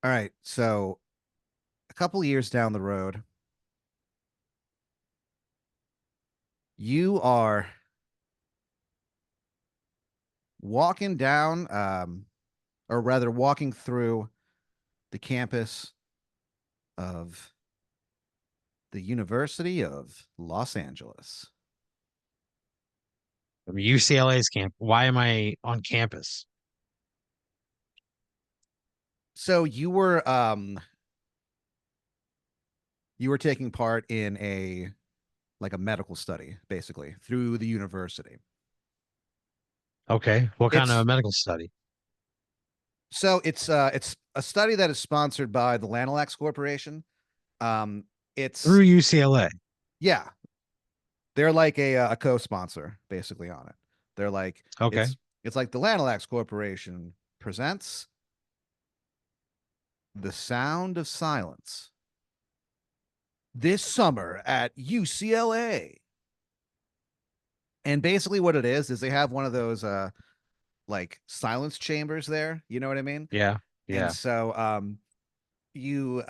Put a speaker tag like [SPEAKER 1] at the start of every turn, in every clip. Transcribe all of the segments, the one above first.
[SPEAKER 1] All right. So a couple years down the road, you are walking down, or rather walking through the campus of the University of Los Angeles.
[SPEAKER 2] From UCLA's camp. Why am I on campus?
[SPEAKER 1] So you were taking part in a like a medical study, basically, through the university.
[SPEAKER 2] Okay. What kind
[SPEAKER 1] It's
[SPEAKER 2] of medical study?
[SPEAKER 1] it's a study that is sponsored by the Lanalax Corporation. Um,
[SPEAKER 2] Through
[SPEAKER 1] it's
[SPEAKER 2] UCLA.
[SPEAKER 1] yeah, they're like a co-sponsor basically on it. They're like
[SPEAKER 2] Okay.
[SPEAKER 1] it's like the Lanalax Corporation presents The Sound of Silence this summer at UCLA. And basically what it is they have one of those like silence chambers there, you know what I mean?
[SPEAKER 2] Yeah.
[SPEAKER 1] And
[SPEAKER 2] Yeah.
[SPEAKER 1] so you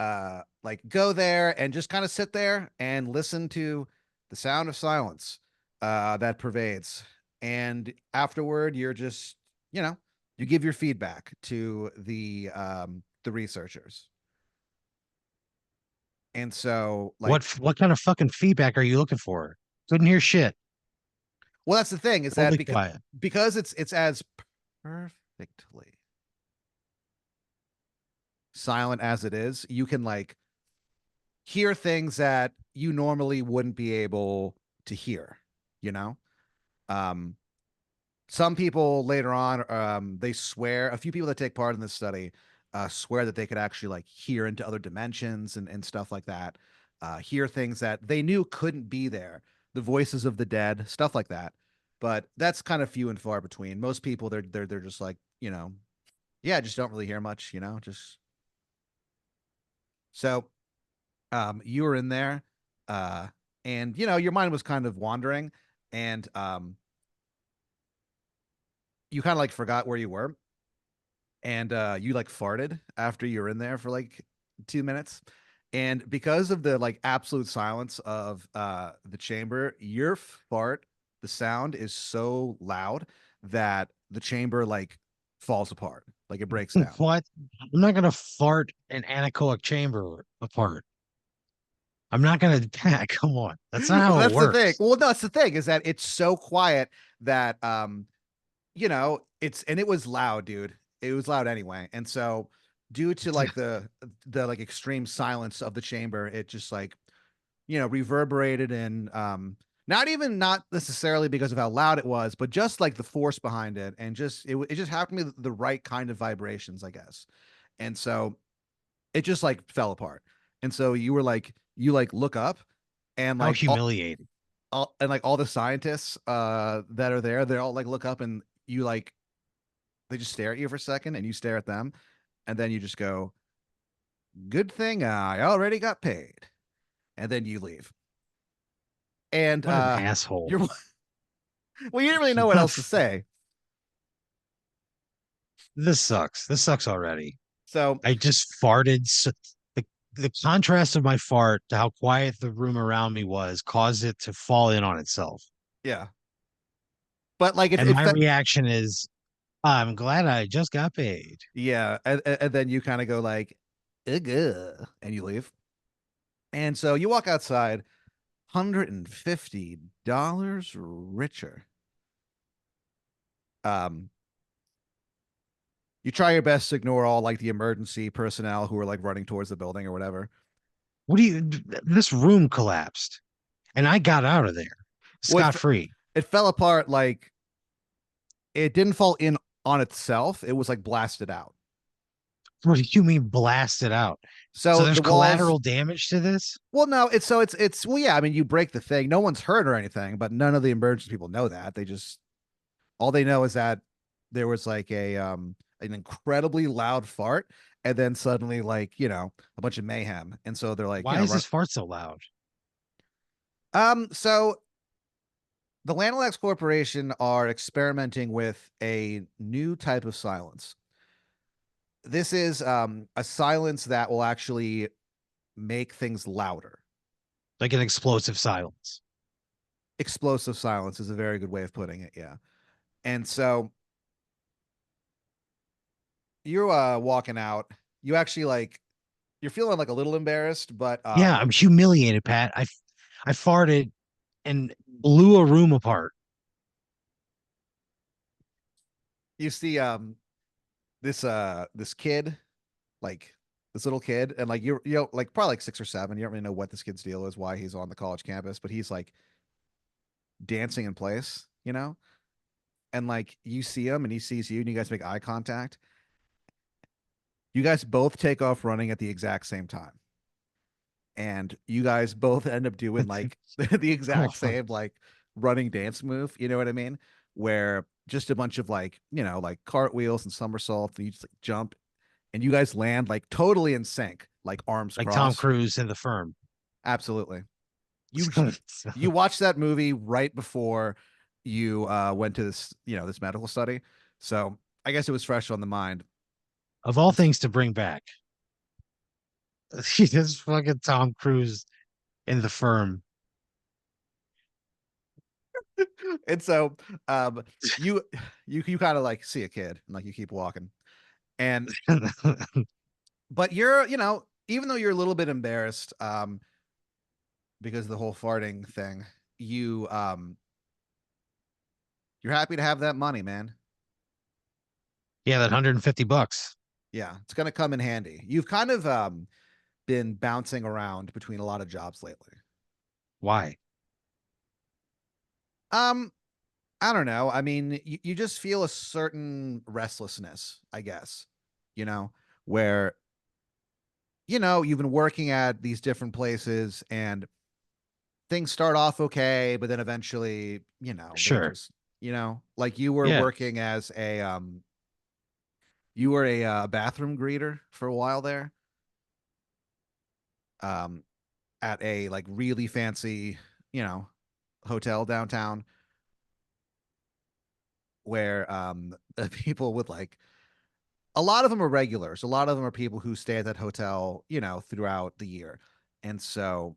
[SPEAKER 1] like go there and just kind of sit there and listen to the sound of silence that pervades. And afterward, you're just, you know, you give your feedback to the researchers. And so like
[SPEAKER 2] What kind of fucking feedback are you looking for? Couldn't hear shit.
[SPEAKER 1] well that's the thing is that
[SPEAKER 2] Totally quiet.
[SPEAKER 1] because it's as perfectly silent as it is, you can like hear things that you normally wouldn't be able to hear, you know? Um, some people later on, they swear, a few people that take part in this study swear that they could actually like hear into other dimensions and stuff like that, hear things that they knew couldn't be there, the voices of the dead, stuff like that. But that's kind of few and far between. Most people, they're just like, yeah, just don't really hear much, just so you were in there, uh, and your mind was kind of wandering, and you kind of like forgot where you were, and you like farted after you were in there for like 2 minutes. And because of the like absolute silence of the chamber, your fart, the sound is so loud that the chamber like falls apart, like it breaks down.
[SPEAKER 2] What? I'm not gonna fart an anechoic chamber apart. I'm not gonna come on. That's not
[SPEAKER 1] Well,
[SPEAKER 2] how it
[SPEAKER 1] that's the thing.
[SPEAKER 2] works.
[SPEAKER 1] Well, no, that's the thing is that it's so quiet that it was loud, dude. It was loud anyway. And so due to like the like extreme silence of the chamber, it just like, reverberated and not necessarily because of how loud it was, but just like the force behind it and just it just happened to be the right kind of vibrations, I guess. And so it just like fell apart. And so you like look up and
[SPEAKER 2] How
[SPEAKER 1] like
[SPEAKER 2] humiliating.
[SPEAKER 1] all the scientists that are there, they all like look up and you like they just stare at you for a second and you stare at them and then you just go, good thing I already got paid. And then you leave. And
[SPEAKER 2] What an asshole.
[SPEAKER 1] you're well, you didn't really know what else to say.
[SPEAKER 2] This sucks. This sucks already.
[SPEAKER 1] So
[SPEAKER 2] I just farted. The contrast of my fart to how quiet the room around me was caused it to fall in on itself.
[SPEAKER 1] yeah. But like
[SPEAKER 2] And my reaction is, I'm glad I just got paid.
[SPEAKER 1] yeah, and then you kind of go like, ugh, and you leave. And so you walk outside, $150 richer. Um, you try your best to ignore all like the emergency personnel who are like running towards the building or whatever.
[SPEAKER 2] What do you, this room collapsed and I got out of there
[SPEAKER 1] Well,
[SPEAKER 2] scot free.
[SPEAKER 1] it fell apart like it didn't fall in on itself. It was like blasted out.
[SPEAKER 2] What do you mean blasted out? So
[SPEAKER 1] So
[SPEAKER 2] there's
[SPEAKER 1] the walls,
[SPEAKER 2] collateral damage to this?
[SPEAKER 1] well, no, it's well, yeah. I mean, you break the thing. No one's hurt or anything, but none of the emergency people know that. They just all they know is that there was like a an incredibly loud fart, and then suddenly like a bunch of mayhem, and so they're like
[SPEAKER 2] Why is
[SPEAKER 1] run.
[SPEAKER 2] this fart so loud?
[SPEAKER 1] So the Lanalax Corporation are experimenting with a new type of silence. This is a silence that will actually make things louder.
[SPEAKER 2] Like an explosive silence.
[SPEAKER 1] Explosive silence is a very good way of putting it. Yeah. And so you're walking out. You actually like you're feeling like a little embarrassed, but
[SPEAKER 2] Yeah, I'm humiliated, Pat. I farted and blew a room apart.
[SPEAKER 1] you see this kid, like this little kid, and like you know like probably like 6 or 7. You don't really know what this kid's deal is, why he's on the college campus, but he's like dancing in place, you know? And like you see him and he sees you and you guys make eye contact. You guys both take off running at the exact same time. And you guys both end up doing like the exact same like running dance move, you know what I mean? Where just a bunch of like, like cartwheels and somersaults, and you just like jump and you guys land like totally in sync, like arms
[SPEAKER 2] Like Tom
[SPEAKER 1] crossed.
[SPEAKER 2] Cruise in The Firm.
[SPEAKER 1] Absolutely. You you watched that movie right before you went to this medical study. So I guess it was fresh on the mind.
[SPEAKER 2] Of all
[SPEAKER 1] And,
[SPEAKER 2] things to bring back, he just fucking Tom Cruise in The Firm.
[SPEAKER 1] and so um you you kind of like see a kid and like you keep walking. And but you're, even though you're a little bit embarrassed, because of the whole farting thing, you're happy to have that money, man.
[SPEAKER 2] Yeah, that $150.
[SPEAKER 1] Yeah, it's gonna come in handy. You've kind of been bouncing around between a lot of jobs lately.
[SPEAKER 2] Why?
[SPEAKER 1] Um, I don't know. I mean, you just feel a certain restlessness, I guess, you know, where, you've been working at these different places and things start off okay, but then eventually, they
[SPEAKER 2] Sure.
[SPEAKER 1] just, like you were
[SPEAKER 2] Yeah.
[SPEAKER 1] working as you were a bathroom greeter for a while there, um, at a like really fancy, you know, hotel downtown where people with like a lot of them are regulars. A lot of them are people who stay at that hotel, throughout the year. And so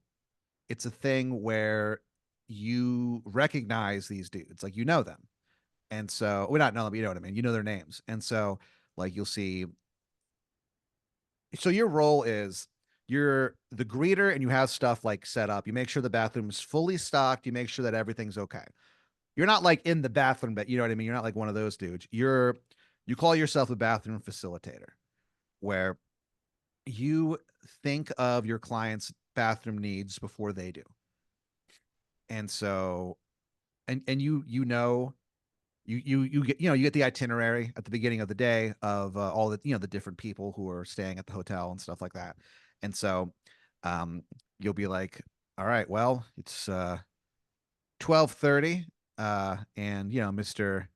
[SPEAKER 1] it's a thing where you recognize these dudes, like you know them. And so we not know them, you know what I mean? You know their names. And so like you'll see, so your role is you're the greeter and you have stuff like set up. You make sure the bathroom's fully stocked. You make sure that everything's okay. You're not like in the bathroom, but you know what I mean? You're not like one of those dudes. You call yourself a bathroom facilitator, where you think of your client's bathroom needs before they do. And so and you get you get the itinerary at the beginning of the day of all the the different people who are staying at the hotel and stuff like that. And so you'll be like, all right, well, it's 12:30 and Mr.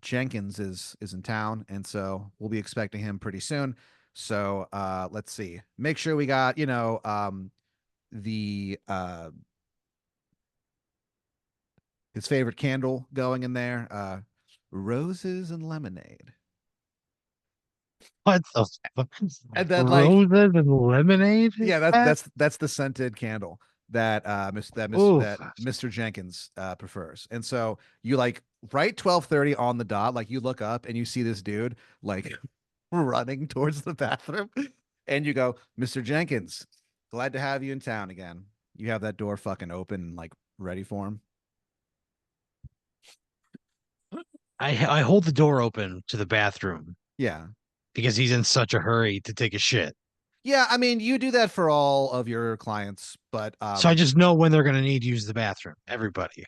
[SPEAKER 1] Jenkins is in town, and so we'll be expecting him pretty soon. So let's see. Make sure we got, the his favorite candle going in there. Roses and lemonade.
[SPEAKER 2] What the fuck?
[SPEAKER 1] And then like,
[SPEAKER 2] Roses and lemonade,
[SPEAKER 1] yeah, that's
[SPEAKER 2] Pat?
[SPEAKER 1] that's the scented candle that
[SPEAKER 2] Oof.
[SPEAKER 1] that Mr. Jenkins prefers. And so you like right 12:30 on the dot, like you look up and you see this dude like running towards the bathroom and you go, "Mr. Jenkins, glad to have you in town again." You have that door fucking open and like ready for him.
[SPEAKER 2] I hold the door open to the bathroom
[SPEAKER 1] Yeah.
[SPEAKER 2] because he's in such a hurry to take a shit.
[SPEAKER 1] Yeah, I mean, you do that for all of your clients, but
[SPEAKER 2] So I just know when they're gonna need to use the bathroom. Everybody.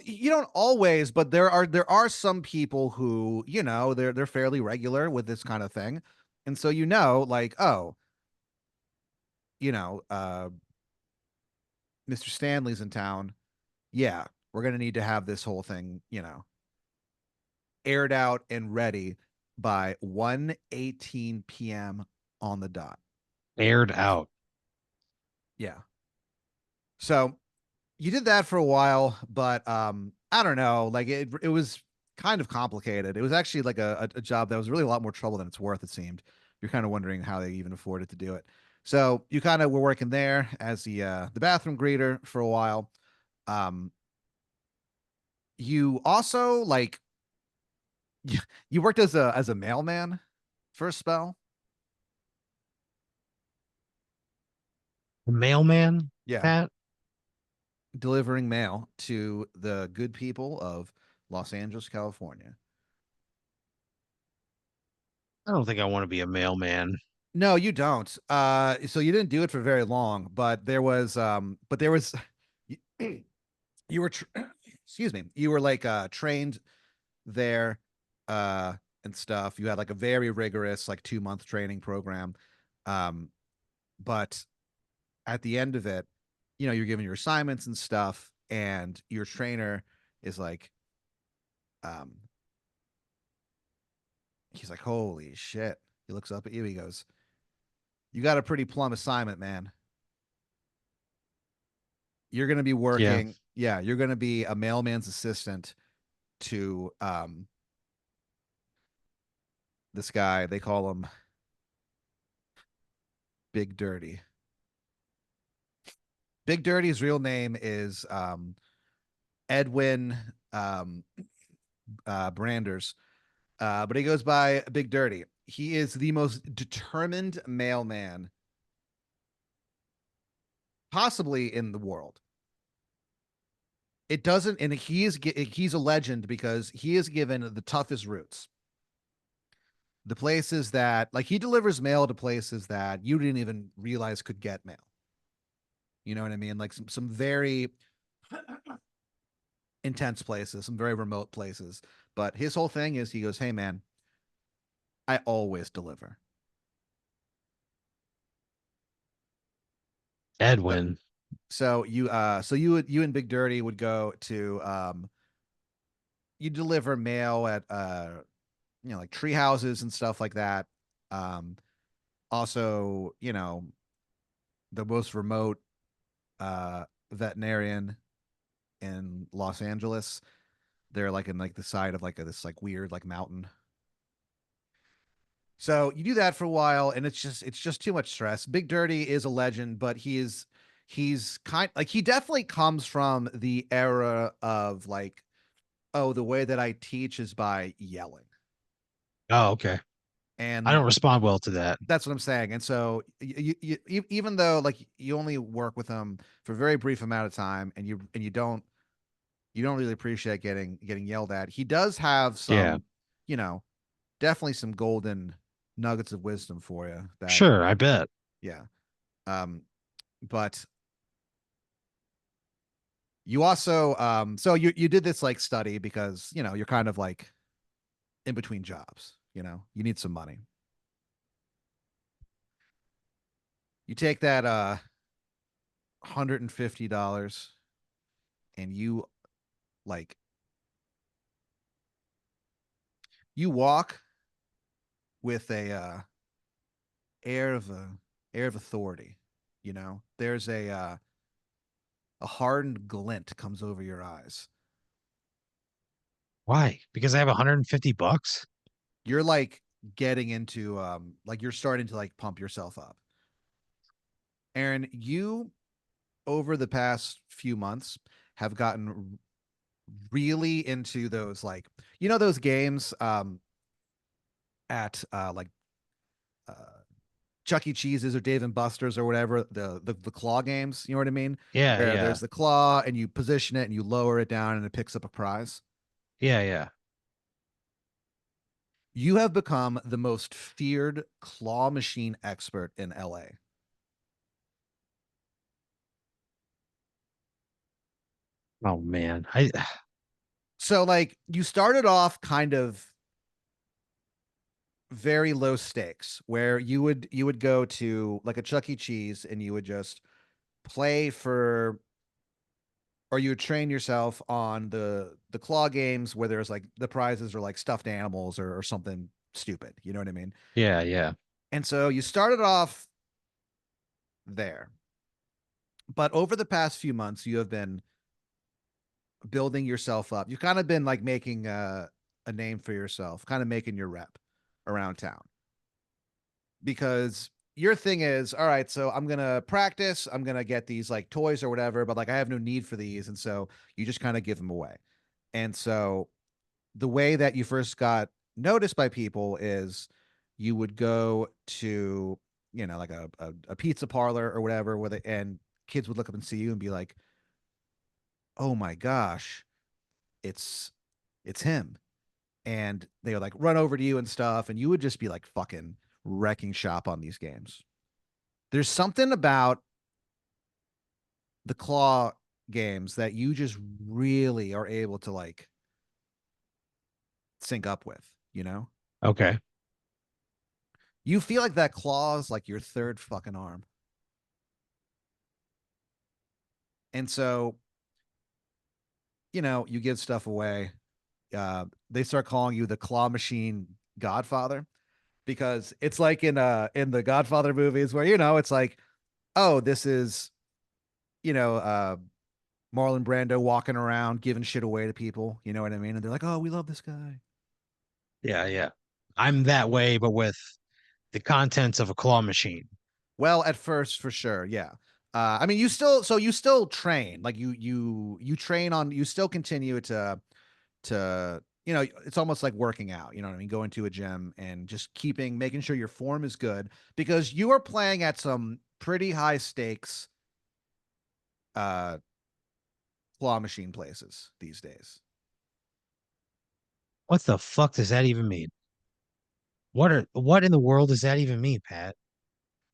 [SPEAKER 1] you don't always, but there are some people who, they're fairly regular with this kind of thing. And so like, oh, you know, uh Mr. Stanley's in town. Yeah, we're gonna need to have this whole thing, aired out and ready by 1:18 p.m. on the dot.
[SPEAKER 2] Aired out.
[SPEAKER 1] Yeah. So you did that for a while, but I don't know, like it was kind of complicated. It was actually like a job that was really a lot more trouble than it's worth, it seemed, you're kind of wondering how they even afforded to do it. So you kind of were working there as the bathroom greeter for a while. Um, you also like you, you worked as a mailman for a spell.
[SPEAKER 2] The mailman,
[SPEAKER 1] Yeah,
[SPEAKER 2] Pat?
[SPEAKER 1] delivering mail to the good people of Los Angeles, California.
[SPEAKER 2] I don't think I want to be a mailman.
[SPEAKER 1] No, you don't. So you didn't do it for very long, but there was, you, you were, excuse me, you were like trained there, uh, and stuff. You had like a very rigorous like 2 month training program, um, but at the end of it, you're given your assignments and stuff, and your trainer is like, um, he's like, holy shit. He looks up at you. He goes, "You got a pretty plum assignment, man. You're going to be
[SPEAKER 2] Yeah.
[SPEAKER 1] working. Yeah, you're going to be a mailman's assistant to this guy. They call him Big Dirty. Big Dirty's real name is Edwin um, Branders, but he goes by Big Dirty. He is the most determined mailman possibly in the world. It doesn't, and he's a legend because he is given the toughest routes. The places that like he delivers mail to places that you didn't even realize could get mail. You know what I mean? Like some very intense places, some very remote places. But his whole thing is he goes, "Hey man, I always deliver." So,
[SPEAKER 2] Edwin.
[SPEAKER 1] so you and Big Dirty would go to you deliver mail at like tree houses and stuff like that. Um Also, the most remote veterinarian in Los Angeles. They're like in like the side of like this like weird like mountain. So you do that for a while, and it's just too much stress. Big Dirty is a legend, but he's kind like he definitely comes from the era of like, oh, the way that I teach is by yelling,
[SPEAKER 2] Oh, okay. I
[SPEAKER 1] and
[SPEAKER 2] don't respond well to that.
[SPEAKER 1] that's what I'm saying. And so even though like you only work with him for a very brief amount of time, and you don't really appreciate getting yelled at, he does have
[SPEAKER 2] Yeah.
[SPEAKER 1] some, you know, definitely some golden nuggets of wisdom for you that,
[SPEAKER 2] Sure, I bet.
[SPEAKER 1] yeah. Um, but you also so you did this like study because you're kind of like in between jobs, you need some money. You take that $150 and like you walk with a air of authority. There's a hardened glint comes over your eyes.
[SPEAKER 2] Why? Because I have 150 bucks?
[SPEAKER 1] You're like getting into like you're starting to like pump yourself up. Aaron, you over the past few months have gotten really into those like those games at like uh Chuck E. Cheese's or Dave and Buster's or whatever, the claw games, you know what I mean?
[SPEAKER 2] Yeah,
[SPEAKER 1] Where
[SPEAKER 2] yeah.
[SPEAKER 1] there's the claw and you position it and you lower it down and it picks up a prize.
[SPEAKER 2] Yeah, yeah.
[SPEAKER 1] You have become the most feared claw machine expert in LA.
[SPEAKER 2] Oh man. I
[SPEAKER 1] So like you started off kind of very low stakes where you would go to like a Chuck E. Cheese and you would just play for or you would train yourself on the claw games where there's like the prizes are like stuffed animals or something stupid. You know what I mean?
[SPEAKER 2] yeah, yeah.
[SPEAKER 1] And so you started off there. But over the past few months, you have been building yourself up. You've kind of been like making a name for yourself, kind of making your rep around town. because your thing is, all right, so I'm gonna practice, I'm gonna get these like toys or whatever, but like I have no need for these, and so you just kind of give them away. And so the way that you first got noticed by people is you would go to, like a pizza parlor or whatever, and kids would look up and see you and be like, "Oh my gosh, it's it's him." And they would like run over to you and stuff, and you would just be like fucking wrecking shop on these games. There's something about the claw games that you just really are able to like sync up with, you know?
[SPEAKER 2] Okay.
[SPEAKER 1] You feel like that claw is like your third fucking arm. And so, you give stuff away. They start calling you the claw machine godfather because it's like in the Godfather movies where, it's like, oh, this is, you know, uh Marlon Brando walking around giving shit away to people, you know what I mean? And they're like, "Oh, we love this guy."
[SPEAKER 2] Yeah, yeah. I'm that way, but with the contents of a claw machine.
[SPEAKER 1] Well, at first, for sure, yeah. I mean, you still train, like you train on, you still continue to, it's almost like working out. You know what I mean? Going to a gym and just making sure your form is good because you are playing at some pretty high stakes uh claw machine places these days.
[SPEAKER 2] What the fuck does that even mean? What in the world does that even mean, Pat?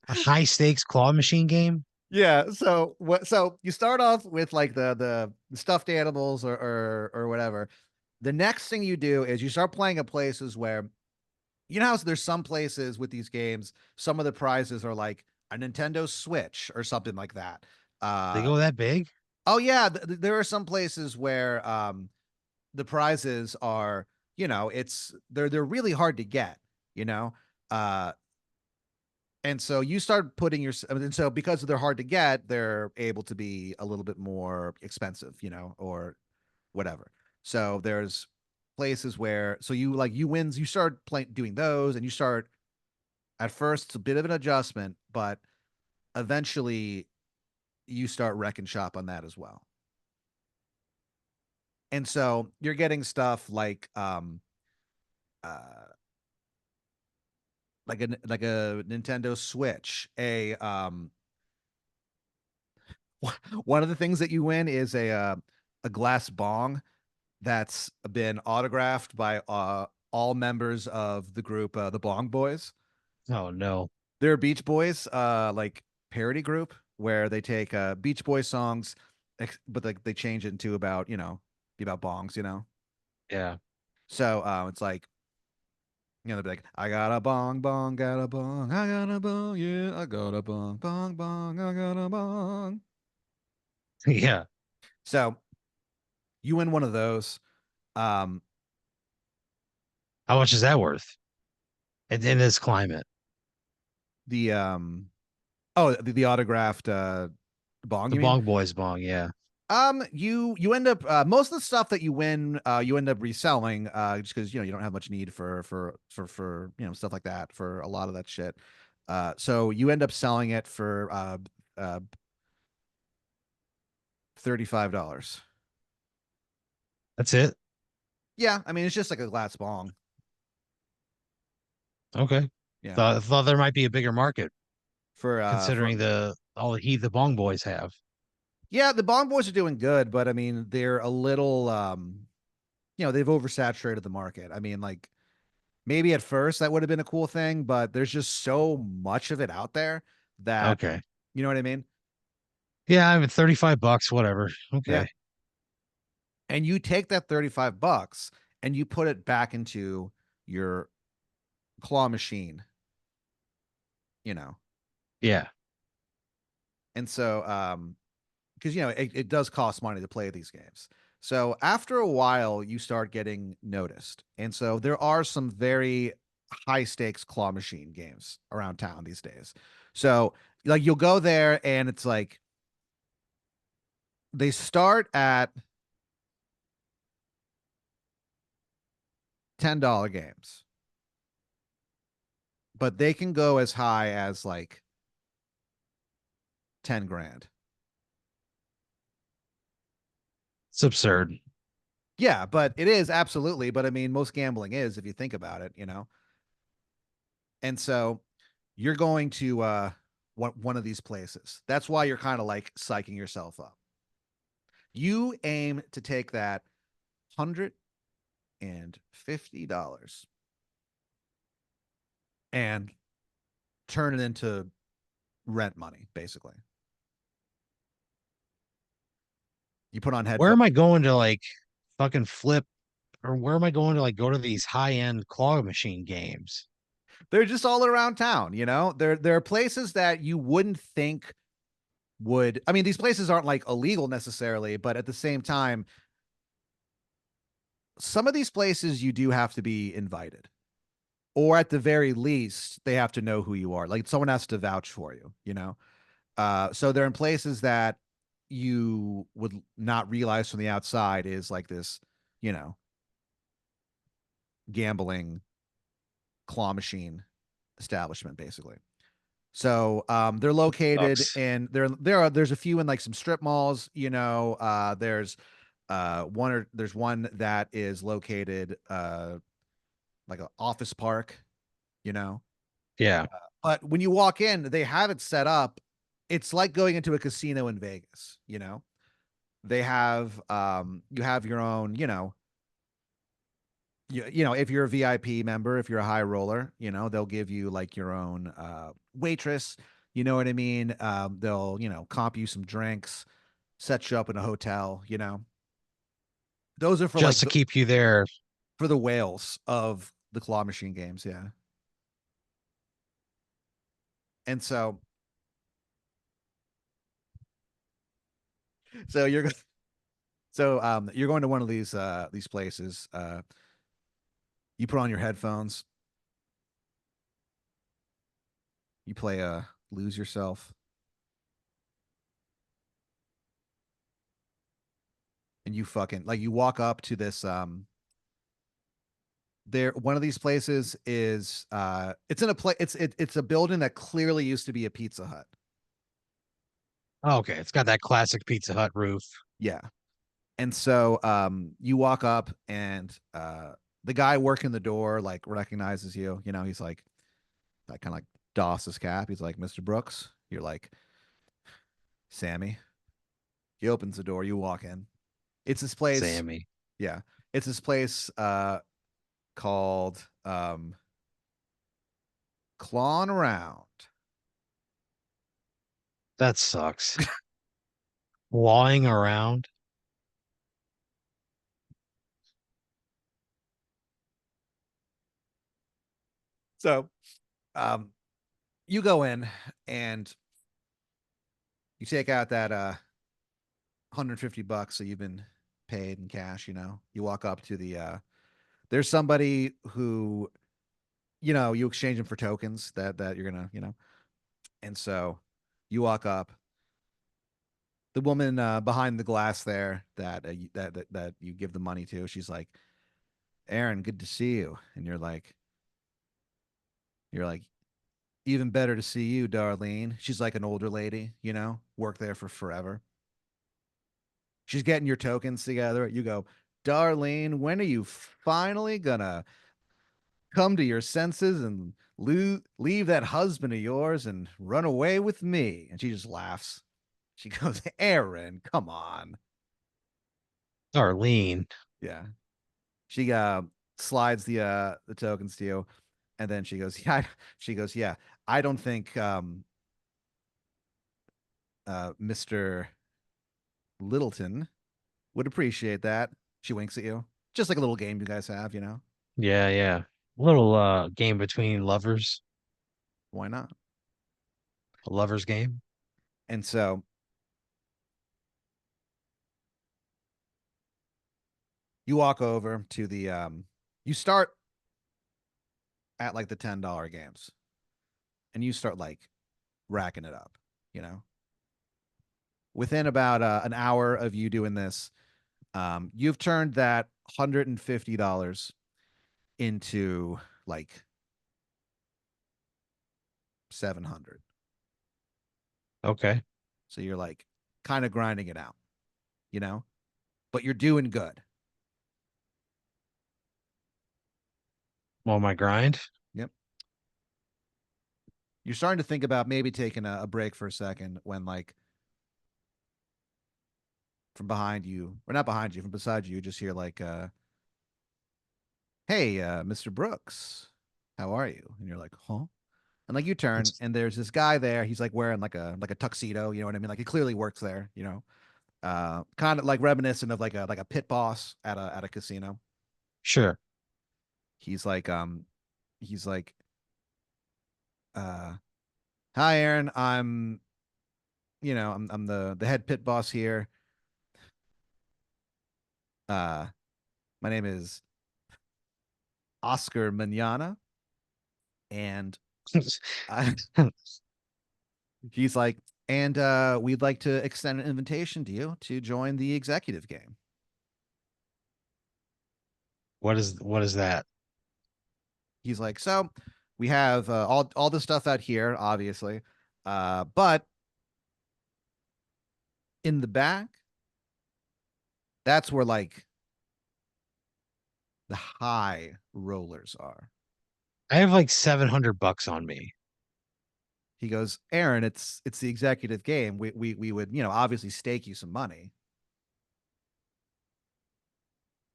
[SPEAKER 2] A high stakes claw machine game?
[SPEAKER 1] Yeah. So what? So you start off with like the stuffed animals or whatever. The next thing you do is you start playing at places where, how there's some places with these games, some of the prizes are like a Nintendo Switch or something like that.
[SPEAKER 2] They
[SPEAKER 1] Uh
[SPEAKER 2] go that big?
[SPEAKER 1] oh yeah, there are some places where the prizes are, they're really hard to get, you know. Uh and so you start putting your, and so because they're hard to get, they're able to be a little bit more expensive, or whatever. So there's places where, so you start playing doing those, and you start, at first it's a bit of an adjustment, but eventually you start wrecking shop on that as well. And so you're getting stuff uh like a Nintendo Switch, one of the things that you win is a glass bong that's been autographed by all members of the group, the Bong Boys.
[SPEAKER 2] Oh no.
[SPEAKER 1] They're Beach Boys, like parody group where they take Beach Boy songs, but they change it into about, be about bongs,
[SPEAKER 2] Yeah.
[SPEAKER 1] So it's like, they'll be like, I got a bong, bong, got a bong, I got a bong, yeah, I got a bong, bong, bong, I got a bong.
[SPEAKER 2] Yeah.
[SPEAKER 1] So you win one of those. Um,
[SPEAKER 2] How much is that worth in this climate?
[SPEAKER 1] the oh, the autographed bong,
[SPEAKER 2] The
[SPEAKER 1] you mean?
[SPEAKER 2] Bong Boys bong, yeah.
[SPEAKER 1] You end up, most of the stuff that you win, you end up reselling, just because you don't have much need for stuff like that for a lot of that shit. So you end up selling it for $35.
[SPEAKER 2] That's it.
[SPEAKER 1] Yeah, I mean it's just like a glass bong.
[SPEAKER 2] Okay.
[SPEAKER 1] Yeah,
[SPEAKER 2] Thought there might be a bigger market
[SPEAKER 1] for
[SPEAKER 2] considering the all the heat the Bong Boys have.
[SPEAKER 1] yeah, the bong boys are doing good, but I mean they're a little, they've oversaturated the market. I mean, like, maybe at first that would have been a cool thing, but there's just so much of it out there that,
[SPEAKER 2] Okay.
[SPEAKER 1] you know what I mean?
[SPEAKER 2] Yeah, I mean 35 bucks, whatever.
[SPEAKER 1] Yeah.
[SPEAKER 2] Okay.
[SPEAKER 1] And you take that $35 and you put it back into your claw machine, you know.
[SPEAKER 2] Yeah.
[SPEAKER 1] And so because it does cost money to play these games. So after a while you start getting noticed. And so there are some very high stakes claw machine games around town these days. So like you'll go there and it's like they start at $10 games. but they can go as high as like 10 grand.
[SPEAKER 2] It's absurd.
[SPEAKER 1] Yeah, but it is absolutely. But I mean, most gambling is if you think about it, you know? And so you're going to one of these places. That's why you're kind of like psyching yourself up. You aim to take that $150 and turn it into rent money, basically. You put on
[SPEAKER 2] Where
[SPEAKER 1] headphones.
[SPEAKER 2] am I going to like fucking flip, or where am I going to like go to these high end claw machine games?
[SPEAKER 1] They're just all around town, you know? There are places that you wouldn't think would. I mean, these places aren't like illegal necessarily, but at the same time, some of these places you do have to be invited. Or at the very least, they have to know who you are. Like someone has to vouch for you, you know? So they're in places that you would not realize from the outside is like this, you know, gambling claw machine establishment, basically. So they're located
[SPEAKER 2] Sucks.
[SPEAKER 1] in there's a few in like some strip malls, you know. There's one that is located like an office park, you know.
[SPEAKER 2] Yeah.
[SPEAKER 1] But when you walk in, they have it set up. It's like going into a casino in Vegas, you know. They have you have your own, you know, you know, if you're a VIP member, if you're a high roller, you know, they'll give you like your own waitress, you know what I mean? They'll, you know, comp you some drinks, set you up in a hotel, you know. Those are for
[SPEAKER 2] Just
[SPEAKER 1] like
[SPEAKER 2] to keep you there.
[SPEAKER 1] for the whales of the claw machine games, yeah. And so you're going to one of these places. You put on your headphones, you play lose yourself, and you fucking like you walk up to this there one of these places is it's in a place it's a building that clearly used to be a Pizza Hut.
[SPEAKER 2] Oh, okay, it's got that classic Pizza Hut roof.
[SPEAKER 1] Yeah. And so you walk up and the guy working the door like recognizes you. You know, he's like that kind of like doss his cap. He's like, Mr. Brooks. You're like, Sammy. He opens the door, you walk in. It's this place,
[SPEAKER 2] Sammy.
[SPEAKER 1] yeah. It's this place called Clawing Around.
[SPEAKER 2] That sucks. Clawing around.
[SPEAKER 1] So um you go in and you take out that 150 bucks that you've been paid in cash, you know. You walk up to the there's somebody who, you know, you exchange them for tokens that you're gonna, you know. And so you walk up. The woman behind the glass there that you give the money to, she's like, Aaron, good to see you. And you're like, even better to see you, Darlene. She's like an older lady, you know, worked there for forever. She's getting your tokens together. You go, Darlene, when are you finally gonna come to your senses and leave that husband of yours and run away with me? And she just laughs. She goes, Aaron, come on.
[SPEAKER 2] Darlene.
[SPEAKER 1] Yeah. She slides the tokens to you, and then she goes, yeah. She goes, yeah. I don't think Mr. Littleton would appreciate that. She winks at you, just like a little game you guys have, you know.
[SPEAKER 2] Yeah, yeah. Little game between lovers.
[SPEAKER 1] Why not?
[SPEAKER 2] A lovers game.
[SPEAKER 1] And so you walk over to the you start at like the $10 games, and you start like racking it up, you know. Within about an hour of you doing this, you've turned that $150 into like 700.
[SPEAKER 2] Okay.
[SPEAKER 1] So you're like kind of grinding it out, you know, but you're doing good.
[SPEAKER 2] Well, my grind.
[SPEAKER 1] Yep. You're starting to think about maybe taking a break for a second when like from behind you, or not behind you, from beside you, you just hear like, hey, Mr. Brooks, how are you? And you're like, huh? And like you turn
[SPEAKER 2] It's
[SPEAKER 1] and there's this guy there. He's like wearing like a tuxedo, you know what I mean? Like he clearly works there, you know. Kind of like reminiscent of like a pit boss at a casino.
[SPEAKER 2] sure.
[SPEAKER 1] He's like he's like uh hi Aaron, I'm the head pit boss here. Uh my name is Oscar Manana and I he's like and we'd like to extend an invitation to you to join the executive game.
[SPEAKER 2] What is that?
[SPEAKER 1] He's like, so we have all the stuff out here, obviously, but in the back, that's where like the high rollers are.
[SPEAKER 2] I have like $700 on me.
[SPEAKER 1] He goes, Aaron, it's the executive game. We would obviously stake you some money.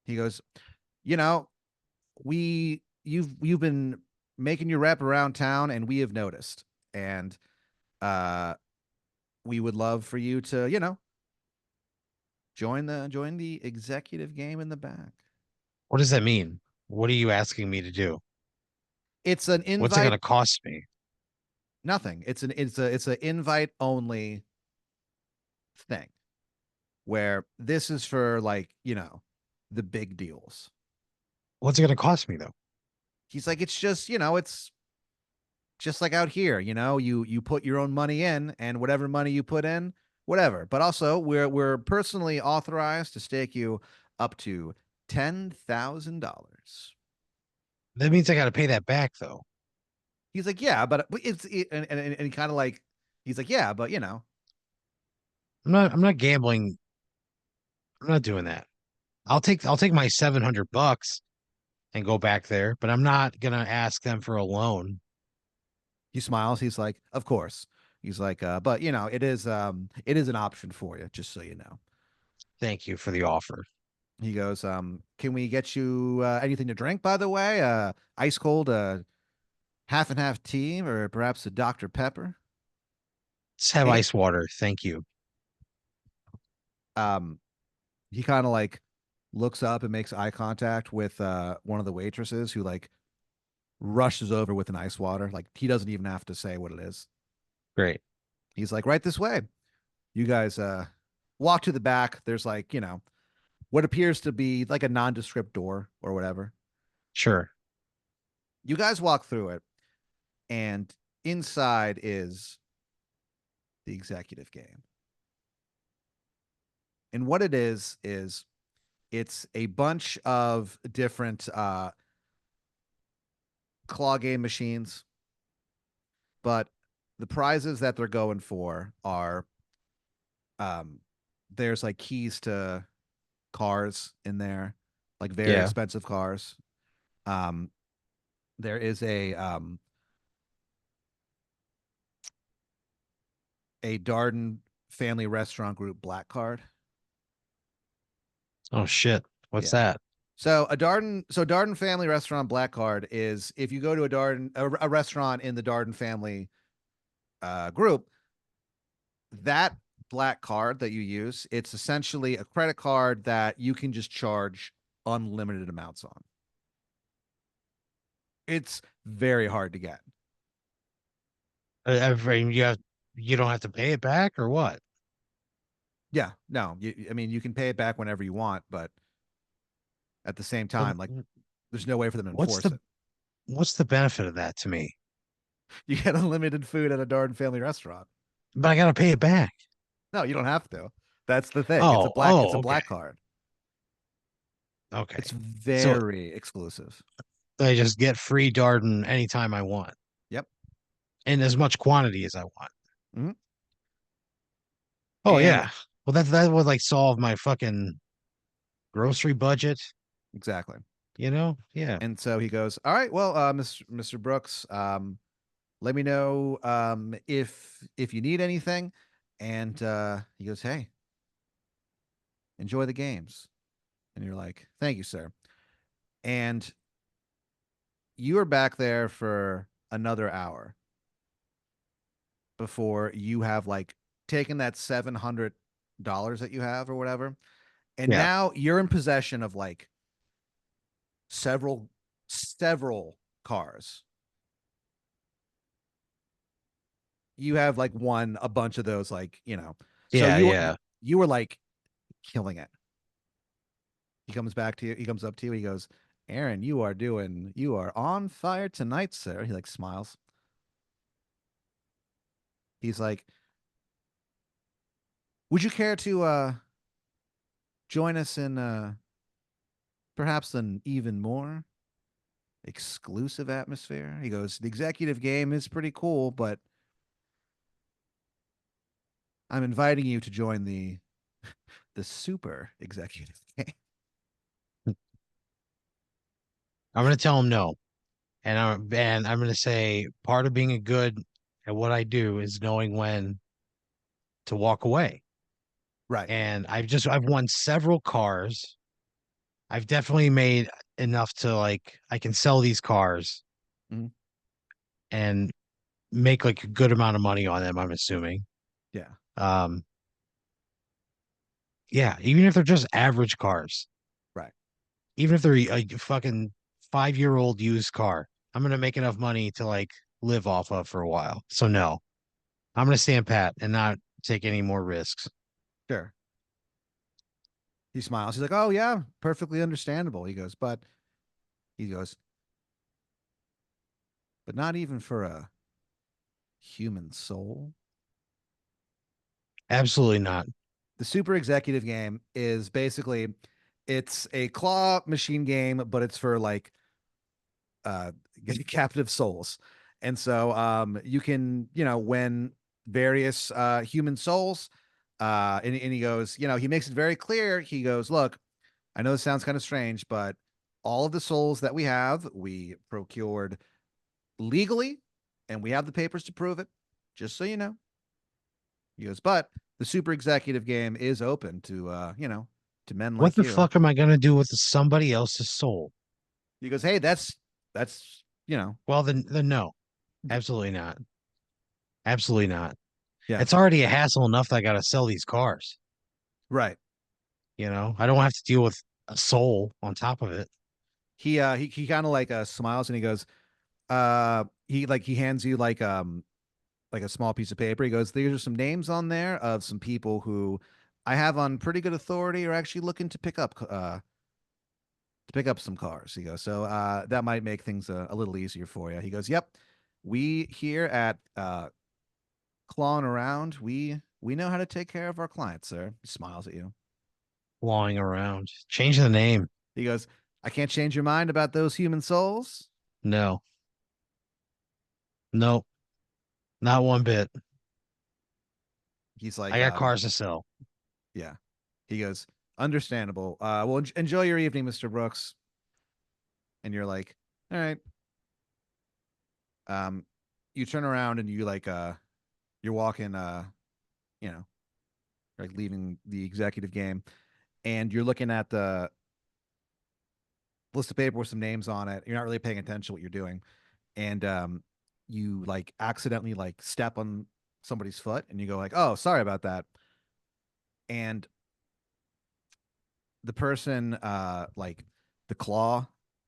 [SPEAKER 1] He goes, you know you've been making your rep around town, and we have noticed, and uh we would love for you to join the executive game in the back.
[SPEAKER 2] What does that mean? What are you asking me to do?
[SPEAKER 1] It's an
[SPEAKER 2] What's it going
[SPEAKER 1] invite.
[SPEAKER 2] to cost me?
[SPEAKER 1] Nothing. It's an invite only thing where this is for like, the big deals.
[SPEAKER 2] What's it going to cost me though?
[SPEAKER 1] He's like, it's just, it's just like out here, you put your own money in and whatever money you put in, whatever. But also we're personally authorized to stake you up to $10,000.
[SPEAKER 2] That means I got to pay that back though.
[SPEAKER 1] He's like, yeah, but and he kind of like he's like, yeah, but
[SPEAKER 2] I'm not gambling. I'm not doing that. I'll take my $700 and go back there, but I'm not going to ask them for a loan.
[SPEAKER 1] he smiles. He's like, of course. He's like, but it is an option for you, just so you know.
[SPEAKER 2] Thank you for the offer.
[SPEAKER 1] He goes, can we get you anything to drink, by the way? Ice cold, half and half tea, or perhaps a Dr. Pepper.
[SPEAKER 2] Let's have
[SPEAKER 1] And
[SPEAKER 2] ice water. Thank you.
[SPEAKER 1] um, he kind of like looks up and makes eye contact with one of the waitresses who like rushes over with an ice water. Like he doesn't even have to say what it is.
[SPEAKER 2] Great.
[SPEAKER 1] He's like, right this way. You guys walk to the back. There's like, what appears to be like a nondescript door or whatever.
[SPEAKER 2] Sure.
[SPEAKER 1] You guys walk through it, and inside is the executive game. And what it is it's a bunch of different claw game machines, but the prizes that they're going for are um there's like keys to cars in there, like very
[SPEAKER 2] Yeah.
[SPEAKER 1] expensive cars. Um there is a Darden family restaurant group black card.
[SPEAKER 2] Oh shit. What's
[SPEAKER 1] Yeah.
[SPEAKER 2] that?
[SPEAKER 1] So Darden family restaurant black card is if you go to a restaurant in the Darden family group, that black card that you use, it's essentially a credit card that you can just charge unlimited amounts on. It's very hard to get.
[SPEAKER 2] You don't have to pay it back or what?
[SPEAKER 1] Yeah, no, I mean you can pay it back whenever you want, but at the same
[SPEAKER 2] But
[SPEAKER 1] time, like there's no way for them to
[SPEAKER 2] what's
[SPEAKER 1] enforce
[SPEAKER 2] the
[SPEAKER 1] it.
[SPEAKER 2] what's the benefit of that to me?
[SPEAKER 1] You get unlimited food at a Darden family restaurant.
[SPEAKER 2] But I got to pay it back.
[SPEAKER 1] No, you don't have to. That's the thing. It's a
[SPEAKER 2] Oh,
[SPEAKER 1] black it's a
[SPEAKER 2] oh, okay.
[SPEAKER 1] black card. It's
[SPEAKER 2] Okay. So
[SPEAKER 1] very exclusive.
[SPEAKER 2] I just get free Darden anytime I want.
[SPEAKER 1] Yep.
[SPEAKER 2] in as much quantity as I want.
[SPEAKER 1] Mhm.
[SPEAKER 2] Oh
[SPEAKER 1] And
[SPEAKER 2] yeah. Well, that would like solve my fucking grocery budget.
[SPEAKER 1] exactly.
[SPEAKER 2] You know? Yeah.
[SPEAKER 1] And so he goes, "All right, well, Mr. Brooks, let me know if you need anything." And he goes, "Hey, enjoy the games." And you're like, "Thank you, sir." And you are back there for another hour before you have like taken that $700 that you have or whatever, and
[SPEAKER 2] Yeah.
[SPEAKER 1] now you're in possession of like several cars. You have like won a bunch of those, like, so
[SPEAKER 2] Yeah. Yeah.
[SPEAKER 1] you were like killing it. He comes back to you, he comes up to you, he goes, "Aaron, you are on fire tonight, sir." He like smiles. He's like, "Would you care to join us in perhaps an even more exclusive atmosphere?" He goes, "The executive game is pretty cool, but I'm inviting you to join the super executive game."
[SPEAKER 2] I'm gonna tell him no. And I'm gonna say part of being a good at what I do is knowing when to walk away.
[SPEAKER 1] Right.
[SPEAKER 2] And I've won several cars. I've definitely made enough to like I can sell these cars
[SPEAKER 1] Mhm.
[SPEAKER 2] and make like a good amount of money on them, I'm assuming.
[SPEAKER 1] Yeah.
[SPEAKER 2] Um yeah, even if they're just average cars,
[SPEAKER 1] Right.
[SPEAKER 2] even if they're a fucking 5-year old used car, I'm gonna make enough money to like live off of for a while. So no, I'm gonna stand pat and not take any more risks.
[SPEAKER 1] Sure. He smiles. He's like, "Oh yeah, perfectly understandable." He goes, "But not even for a human soul."
[SPEAKER 2] Absolutely not.
[SPEAKER 1] The super executive game is basically it's a claw machine game, but it's for like uh captive souls. And so you can, when various human souls and he goes, he makes it very clear. He goes, "Look, I know this sounds kind of strange, but all of the souls that we have, we procured legally, and we have the papers to prove it, just so you know." He goes, "But the super executive game is open to, to men
[SPEAKER 2] What
[SPEAKER 1] like
[SPEAKER 2] the
[SPEAKER 1] you."
[SPEAKER 2] fuck am I gonna do with somebody else's soul?
[SPEAKER 1] He goes, "Hey, that's,
[SPEAKER 2] Well, then no, absolutely not. Absolutely not.
[SPEAKER 1] yeah,
[SPEAKER 2] It's already a hassle enough that I gotta sell these cars.
[SPEAKER 1] right."
[SPEAKER 2] You know, I don't have to deal with a soul on top of it.
[SPEAKER 1] He kind of like smiles and he goes, he hands you like a small piece of paper. He goes, "These are some names on there of some people who I have on pretty good authority are actually looking to pick up some cars." He goes, "So that might make things a little easier for you." He goes, "Yep, we here at Clawing Around, we know how to take care of our clients, sir." He smiles at you.
[SPEAKER 2] Clawing around. Change the name.
[SPEAKER 1] He goes, "I can't change your mind about those human souls."
[SPEAKER 2] No, no, not one bit.
[SPEAKER 1] He's
[SPEAKER 2] I
[SPEAKER 1] like,
[SPEAKER 2] got cars to sell.
[SPEAKER 1] "Yeah." He goes, "Understandable. Well, enjoy your evening, Mr. Brooks." And you're like, "All right." Um, you turn around and you like, you're walking, you know, like leaving the executive game, and you're looking at the list of paper with some names on it. You're not really paying attention to what you're doing, and you like accidentally like step on somebody's foot, and you go like, "Oh, sorry about that." And the person, like the claw,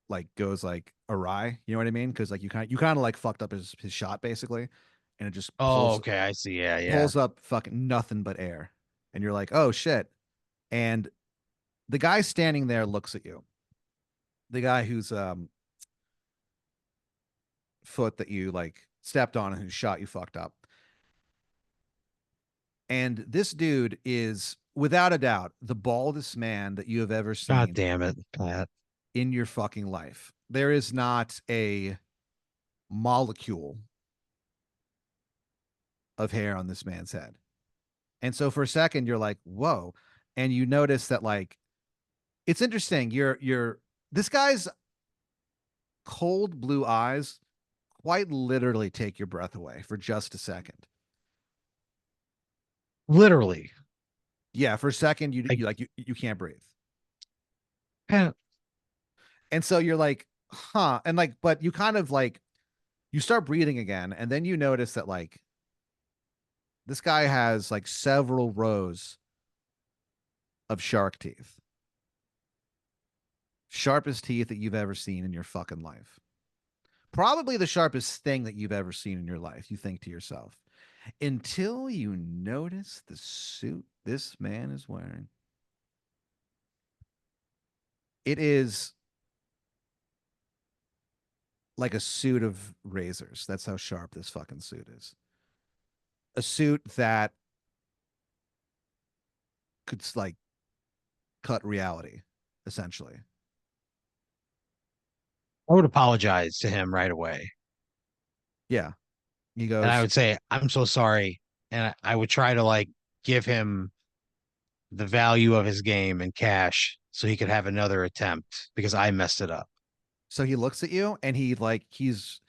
[SPEAKER 1] like goes like awry. You know what I mean? Because like you kind of like fucked up his shot basically, and it just
[SPEAKER 2] Oh, okay, I see. Yeah, yeah.
[SPEAKER 1] pulls up fucking nothing but air, and you're like, "Oh shit!" And the guy standing there looks at you. The guy whose foot that you like stepped on and whose shot you fucked up. And this dude is without a doubt the baldest man that you have ever
[SPEAKER 2] God
[SPEAKER 1] seen
[SPEAKER 2] damn it, Pat.
[SPEAKER 1] in your fucking life. There is not a molecule of hair on this man's head. And so for a second, you're like, whoa. And you notice that like it's interesting. You're this guy's cold blue eyes quite literally take your breath away for just a second.
[SPEAKER 2] Literally.
[SPEAKER 1] Yeah, for a second
[SPEAKER 2] Like,
[SPEAKER 1] you like you can't breathe.
[SPEAKER 2] eh,
[SPEAKER 1] And so you're like, huh. And like, but you kind of like you start breathing again, and then you notice that like this guy has like several rows of shark teeth. Sharpest teeth that you've ever seen in your fucking life. Probably the sharpest thing that you've ever seen in your life, you think to yourself. Until you notice the suit this man is wearing. It is like a suit of razors. That's how sharp this fucking suit is. A suit that could like cut reality, essentially.
[SPEAKER 2] I would apologize to him right away.
[SPEAKER 1] Yeah. He
[SPEAKER 2] And I
[SPEAKER 1] goes,
[SPEAKER 2] would say, I'm so sorry. And I would try to like give him the value of his game in cash so he could have another attempt because I messed it up.
[SPEAKER 1] so he looks at you and he's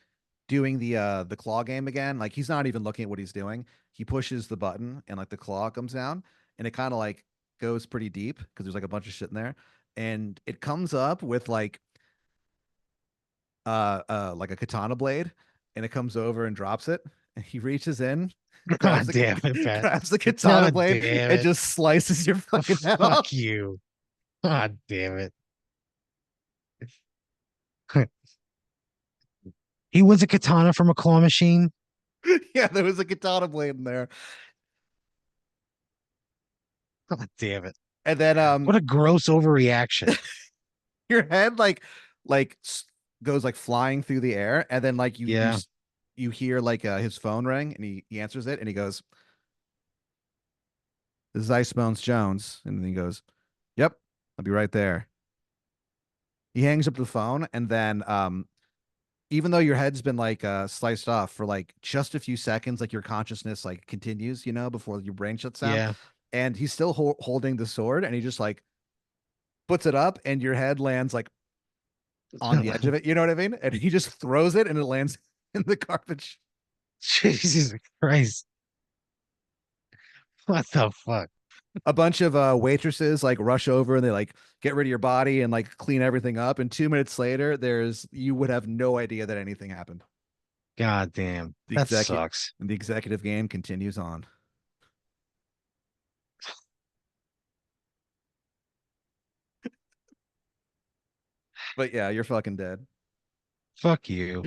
[SPEAKER 1] doing the claw game again. Like he's not even looking at what he's doing. He pushes the button and like the claw comes down and it kind of like goes pretty deep because there's like a bunch of shit in there. And it comes up with like a katana blade and it comes over and drops it. And he reaches in, grabs
[SPEAKER 2] God
[SPEAKER 1] the
[SPEAKER 2] damn it, Pat.
[SPEAKER 1] grabs the katana
[SPEAKER 2] God
[SPEAKER 1] blade
[SPEAKER 2] damn
[SPEAKER 1] and
[SPEAKER 2] it.
[SPEAKER 1] just slices your fucking head
[SPEAKER 2] Fuck
[SPEAKER 1] off.
[SPEAKER 2] you. God damn it. He was a katana from a claw machine.
[SPEAKER 1] Yeah, there was a katana blade in there.
[SPEAKER 2] God damn it.
[SPEAKER 1] And then
[SPEAKER 2] What a gross overreaction.
[SPEAKER 1] your head like goes like flying through the air and then like
[SPEAKER 2] Yeah.
[SPEAKER 1] you hear like his phone ring and he answers it and he goes, "This is Ice Bones Jones." And then he goes, "Yep, I'll be right there." He hangs up the phone and then even though your head's been like sliced off for like just a few seconds, like your consciousness like continues, before your brain shuts down.
[SPEAKER 2] Yeah.
[SPEAKER 1] And he's still holding the sword and he just like puts it up and your head lands like on the edge of it. You know what I mean? And he just throws it and it lands in the garbage.
[SPEAKER 2] Jesus Christ. What the fuck?
[SPEAKER 1] A bunch of waitresses like rush over and they like get rid of your body and like clean everything up. And 2 minutes later, you would have no idea that anything happened.
[SPEAKER 2] God damn.
[SPEAKER 1] The
[SPEAKER 2] That
[SPEAKER 1] executive
[SPEAKER 2] sucks.
[SPEAKER 1] the executive game continues on. But yeah, you're fucking dead.
[SPEAKER 2] Fuck you.